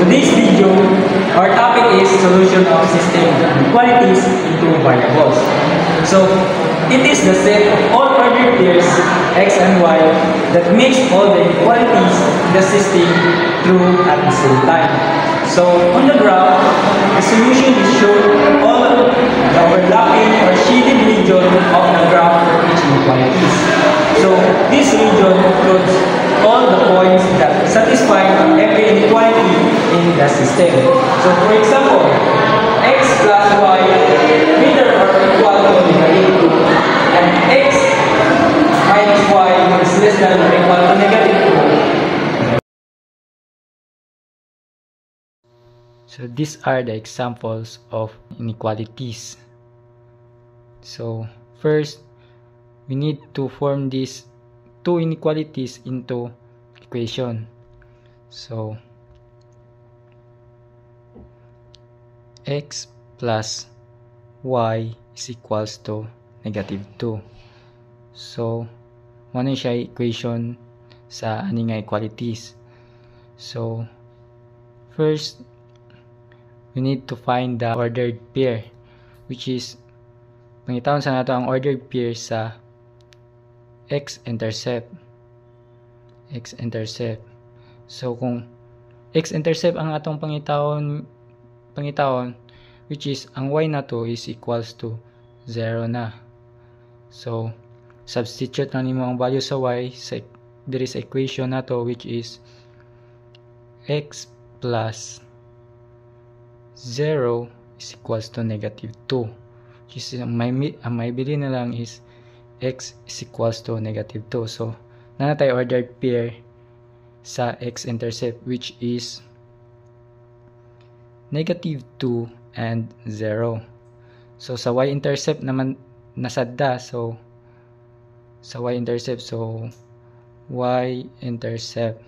today's video, our topic is solution of system inequalities into variables. So, it is the set of all ordered pairs x and y that makes all the inequalities in the system true at the same time. So, on the graph, the solution is shown all the overlapping or shaded region of the graph for each inequalities. So, this region includes all the points that satisfy every inequality in the system. So, for example, x plus y greater or equal to negative 2 and x minus y is less than or equal to negative 2. So, these are the examples of inequalities. So, first, we need to form these two inequalities into equation. So, x plus y is equals to negative 2. So, ano siya equation sa aning equalities. So, first, we need to find the ordered pair, which is pangitawon sa nato ang ordered pair sa x-intercept. So, kung x-intercept ang atong pangitawon, which is ang y na to is equals to 0 na. So, substitute na nimo ang value sa y sa there is equation na to, which is x plus 0 is equals to negative 2. Which is ang may bili na lang is x is equals to negative 2. So, na tayo ordered pair sa x-intercept, which is negative 2 and 0. So, sa y-intercept naman nasadda. So, sa y-intercept, so y-intercept.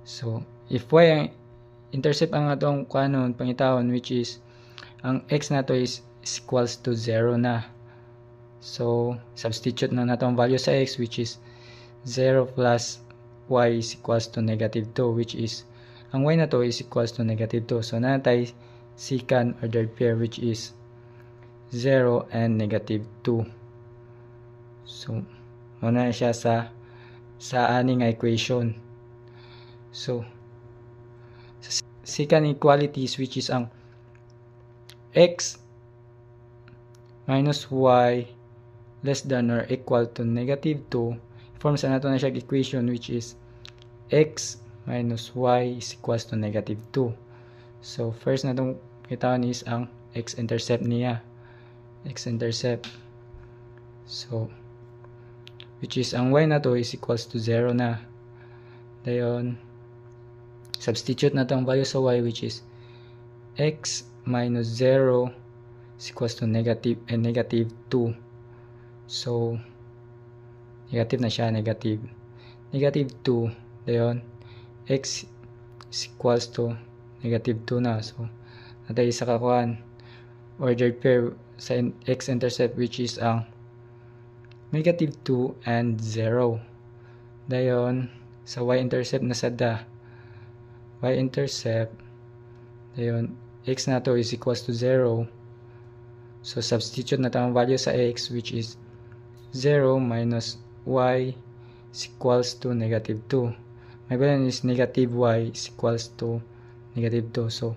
So, if y-intercept ang atong kanon pangitawon, which is ang x na to is equals to 0 na. So, substitute na natong value sa x, which is 0 plus y is equals to negative 2, which is ang y na to is equals to negative 2. So, natay second ordered pair, which is 0 and negative 2. So, muna siya sa aning equation. So, second equalities, which is ang x minus y less than or equal to negative 2, forms na nato na siya equation, which is x minus y is equals to negative 2. So, first na itong kitaan is ang x-intercept niya. X-intercept. So, which is ang y na to is equals to 0 na. Dayon, substitute na itong value sa y, which is x minus 0 is equals to negative 2. So, negative na siya, negative 2. Dayon, x is equals to negative 2 na. So, natay isa kakuan ordered pair sa x-intercept, which is ang negative 2 and 0. Dayon, sa y-intercept na sada. Y-intercept, dayon, x na to is equals to 0. So, substitute na ang value sa x, which is 0 minus y is equals to negative 2. My balance is negative y is equals to negative 2. So,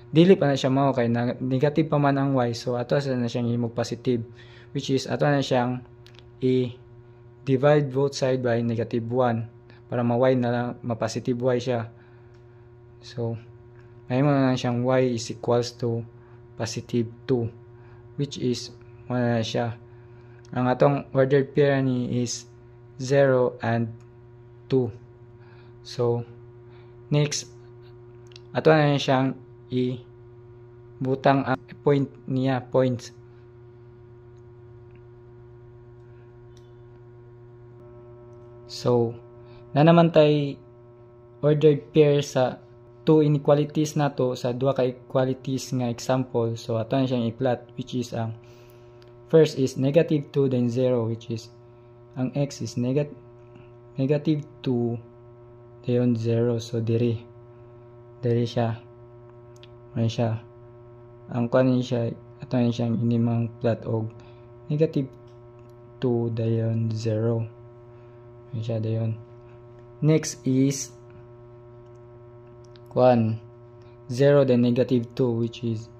dili pa na siya mao kay negative pa man ang y. So, ato na siyang imog positive, which is ato na siyang i-divide both side by negative 1 para ma-y na lang, ma-positive y siya. So, may mo na lang siyang y is equals to positive 2, which is wala na siya. Ang atong ordered pair ni is 0 and 2. So, next, ato na siyang i-butang ang point niya, points. So, na naman tay ordered pair sa two inequalities na to, sa dua ka equalities nga example. So, ato na siyang i-plot, which is ang first is negative 2 then 0, which is ang x is negative 2 dayon 0. So, diri Diri siya. Ano siya? Ang kuan siya, ato na siyang inimang plot og negative 2 dayon 0. Ano siya dayon. Next is kuan 0 then negative 2, which is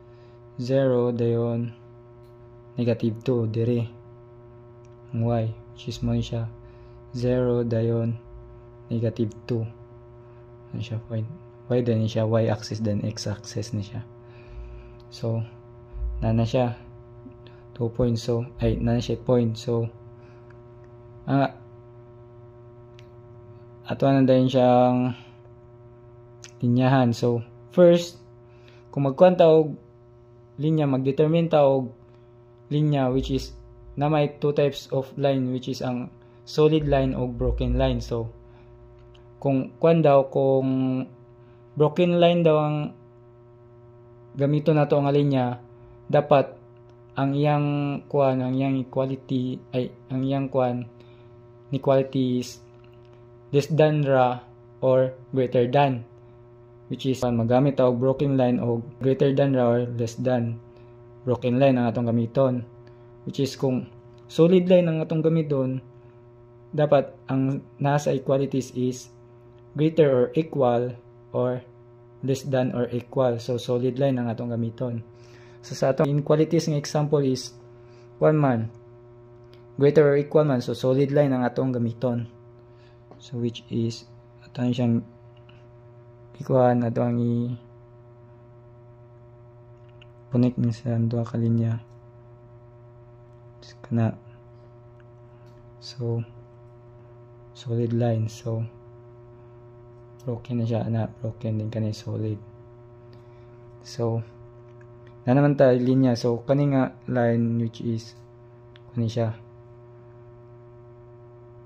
0 dayon negative 2 diri. Ang y, which is mo siya 0 dayon negative 2. Ano siya point? Y din siya, y axis then x axis na siya. So nana siya 2 points, so ay nana siya point, so ato na din siyang linyahan. So first, kung magkuhan ta og linya, magdetermine ta og linya which is na may two types of line, which is ang solid line o broken line. So kung kuan daw, kung broken line daw ang gamito nato nga linya, dapat ang iyang kuan, ang iyang equality ay ang iyang kuan inequality is less than ra or greater than, which is magamit ta og broken line o greater than ra or less than broken line ang atong gamiton. Which is kung solid line ang atong gamiton, dapat ang nasa equalities is greater or equal or less than or equal. So solid line ang atong gamiton. So sa atong inequalities ng example is 1 man, greater or equal man, so solid line ang atong gamiton. So which is ato na siyang ikuhan, ato ang i-connect niya sa duha ka linya kana. So solid line, so broken na siya na, broken din kanay solid. So na naman tayo linya, so kani nga line which is kani siya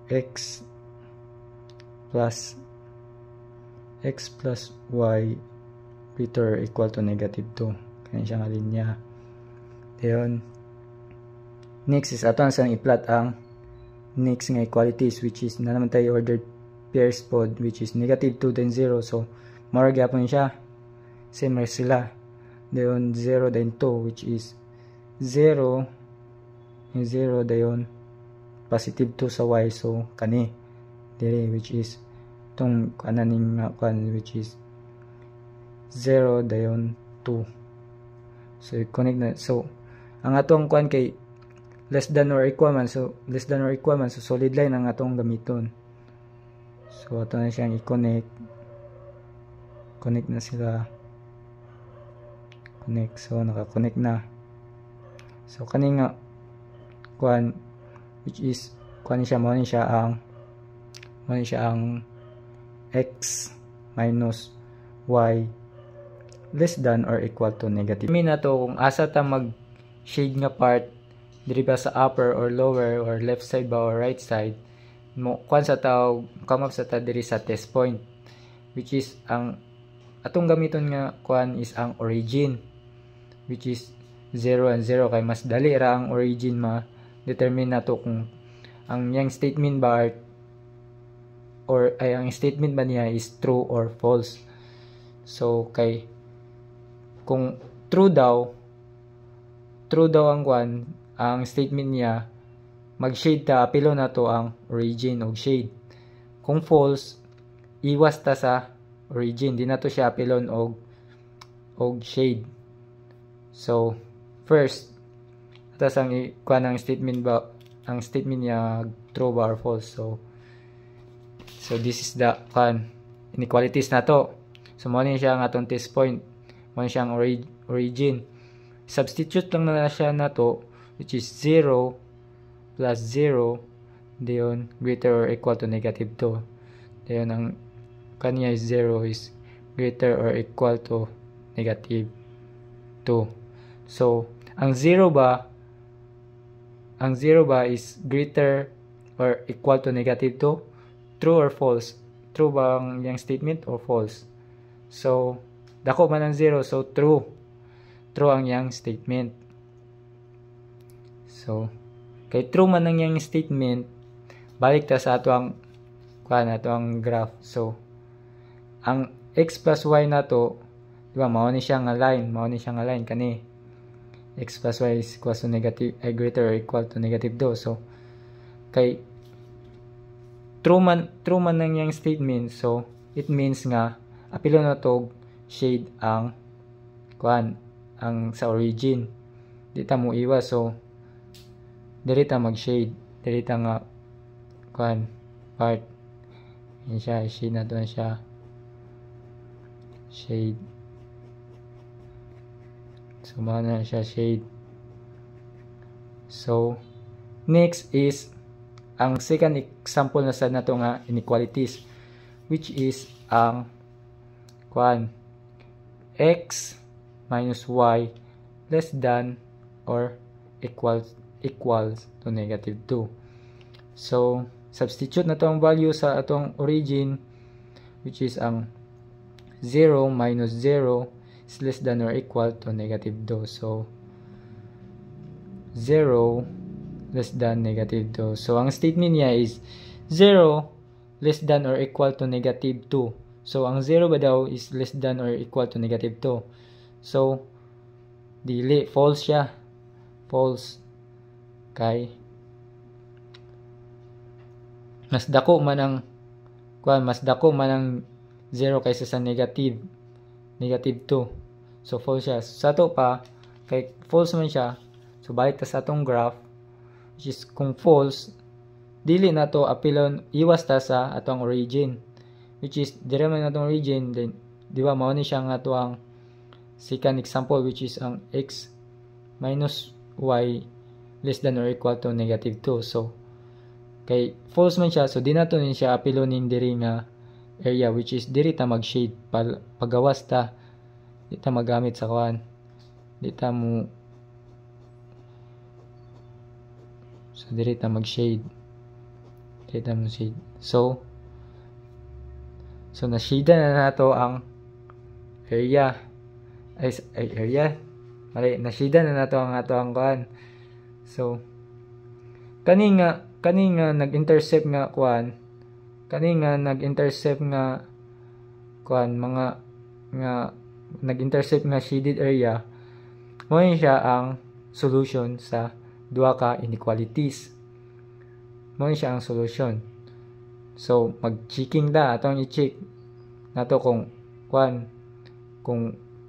x plus y greater or equal to negative 2. Kani siya nga linya. Dayon next is ato ang i-plot ang next nga equalities, which is na naman tayo ordered pairs pod, which is negative 2 then 0. So mara gyapon siya, same sila. Dayon 0 then 2, which is 0 yung 0 dayon positive 2 sa y, so kani dire, which is tong kananing kan, which is 0 dayon 2. So i-connect na. So ang atong kuan kay less than or equal man, so less than or equal man, so solid line ang atong gamiton. So ato na siyang i-connect, connect na sila, connect. So naka-connect na. So kani nga kuan, which is kuan siya, mo ni siya ang x minus y less than or equal to negative. Mean na to kung asa ta mag shade nga part diri ba sa upper or lower or left side ba or right side, mo kuan sa tawag, come up sa ta diri sa test point, which is ang atong gamiton nga kuan is ang origin, which is 0 and 0, kay mas dali ra ang origin ma-determine nato kung ang yang statement ba or ay ang statement ba niya is true or false. So kay kung true daw ang kuan, ang statement niya, mag-shade ta, apilo na to ang origin og shade. Kung false, iwas ta sa origin, di na to siya apilon og shade. So first, atas ang kuan ang statement ba, ang statement niya true ba or false. So this is the kuan inequalities na to. So mo ni siya ang atong test point, mo ni siya ang origin. Substitute lang na siya na to, which is 0 plus 0 dayon greater or equal to negative 2. Dayon ang kanya is 0 is greater or equal to negative 2. So ang 0 ba is greater or equal to negative 2? True or false? True ba ang yung statement or false? So dako man ang 0, so true ang yang statement. So kay true man ang yang statement, balik ta sa ato ang graph. So ang x plus y na to, diba, mao ni siya nga line kani x plus y is equal to negative greater or equal to negative 2. So kay true man nang yang statement, so it means nga apilo na to shade ang sa origin, di ta mo iwas, so dili ta mag shade, dili ta nga part yan siya, shade na to na siya, shade, so mao na siya shade. So next is ang second example na sad nato nga inequalities, which is ang x minus y less than or equals to negative 2. So substitute na to ang value sa atong origin, which is ang 0 minus 0 is less than or equal to negative 2. So 0 less than negative 2. So ang statement niya is 0 less than or equal to negative 2. So ang 0 ba daw is less than or equal to negative 2. So dili, false siya, false, kay mas dako man ang 0 kaysa sa negative 2. So false siya. Sa to pa kay false man siya, so balik ta sa atong graph, which is kung false, dili na to apilon, iwas ta sa atong origin, which is dire man atong origin, then di ba mao ni siya nga to ang second example, which is ang x minus y less than or equal to negative 2. So kay false man siya, so di na to ni siya apilonin diri nga area, which is diri ta mag shade pagawas ta, di ta magamit sa di ta mo, so diri ta mag shade, so na shade na nato ang area, na-shade na nato ang ato ang so kani nga nag-intercept nga nag-intercept nga shaded area, mo siya ang solution sa duha ka inequalities, mo siya ang solution. So mag-checking da atong i-check nato kung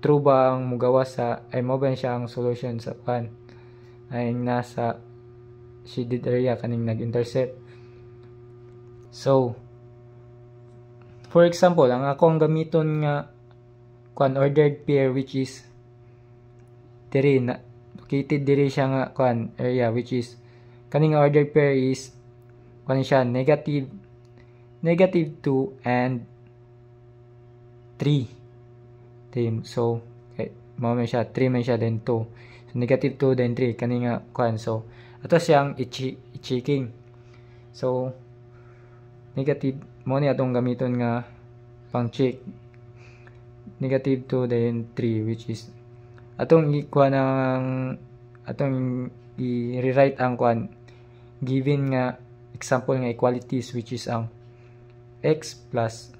true ba ang mugawas sa mo ba siya ang solution sa ay nasa shaded area kaning nag-intercept. So for example, ang akong gamiton nga ordered pair, which is diri na located diri siya nga area, which is kaning ordered pair is siya negative 2 and 3. So mao man siya 3 man siya, then 2, so negative 2 then 3 kani nga so ato siyang i-checking. So negative mo ni atong gamiton nga pang check, negative 2 then 3, which is atong i-rewrite ang given nga example nga equalities, which is ang x plus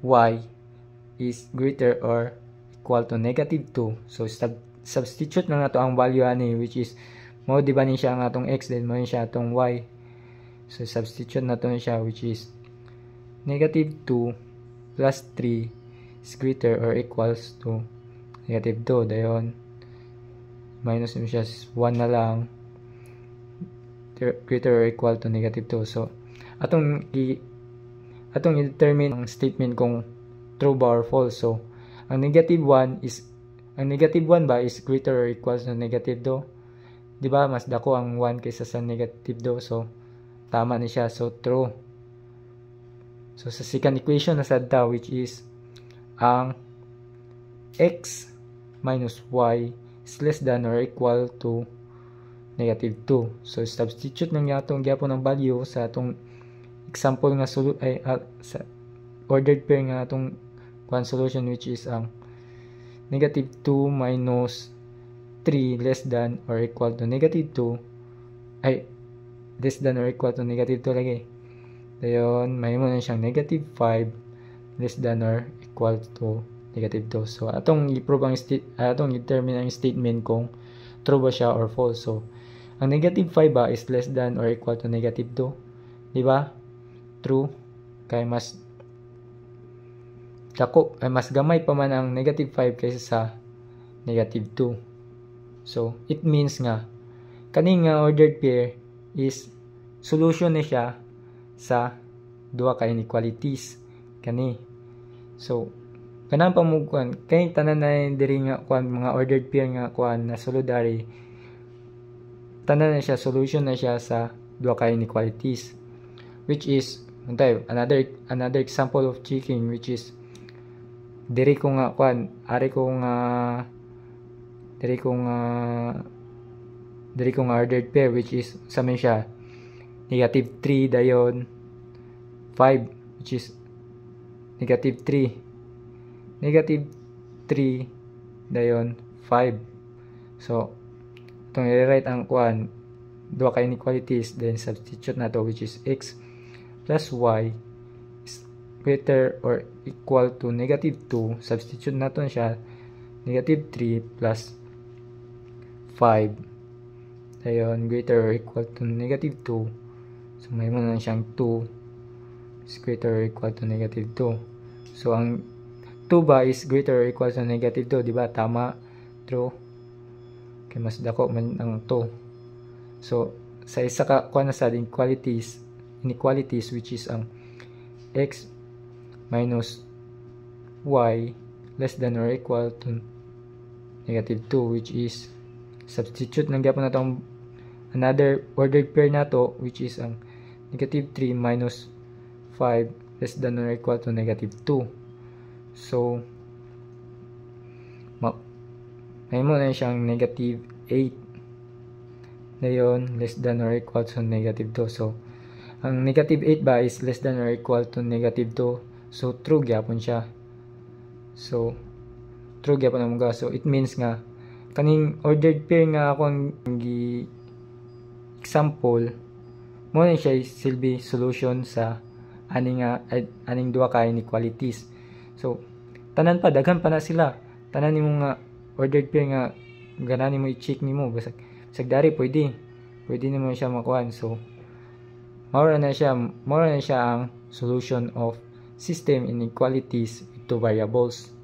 y is greater or equal to negative 2. So substitute na nato ang value ani, which is mo di ba ni siya ang atong x, then mo ni siya atong y. So substitute na to siya, which is negative 2 plus 3 is greater or equals to negative 2. Dayon minus mo siya 1 na lang, greater or equal to negative 2. So atong i-determine ang statement kung true ba or false. So ang negative 1 ba is greater or equals to negative 2, di ba? Mas dako ang 1 kaysa sa negative 2, so tama ni siya, so true. So sa second equation na sad ta, which is ang x minus y is less than or equal to negative 2. So substitute na nga itong gyapon ng value sa atong example nga sa ordered pair nga atong solution, which is ang negative 2 minus 3 less than or equal to negative 2, less than or equal to negative 2 lagi. Dayon may mo na siyang negative 5 less than or equal to negative 2. So atong i-prove ang atong i-determine ang statement kung true ba siya or false. So ang negative 5 ba is less than or equal to negative 2, di ba? True, kay mas gamay pa man ang negative 5 kaysa sa negative 2. So it means nga kaning ordered pair is solution na siya sa duha ka inequalities kani. So kanang pamukuan kay tanan na diri nga kuan mga ordered pair nga kuan na solidary, tanan na siya solution na siya sa duha ka inequalities, which is another example of checking, which is diri ko nga kuan diri ko nga ordered pair, which is sa man siya negative 3 dayon 5, which is negative 3 dayon 5. So itong i-write ang kuan duha ka inequalities, then substitute na to, which is x plus y is greater or equal to negative 2. Substitute na to siya negative 3 plus 5 dayon greater or equal to negative 2. So may mo na siyang 2 is greater or equal to negative 2. So ang 2 ba is greater or equal to negative 2, di ba? Tama, true. Kay mas dako man ang 2. So sa isa ka kuan na sa inequalities, which is ang x minus y less than or equal to negative 2, which is substitute lang gyapon na tong another ordered pair na to, which is ang negative 3 minus 5 less than or equal to negative 2. So may mo na siyang negative 8 dayon less than or equal to negative 2. So ang negative 8 ba is less than or equal to negative 2. So true gyapon siya. So true gyapon ang mga. So it means nga kaning ordered pair nga akong example mo na siya silbi solution sa aning duha ka inequalities. So tanan pa daghan pa na sila, tanan nimo nga ordered pair nga ganahan nimo i-check nimo basag dari pwede nimo siya makuan. So mao na siya ang solution of system inequalities with two variables.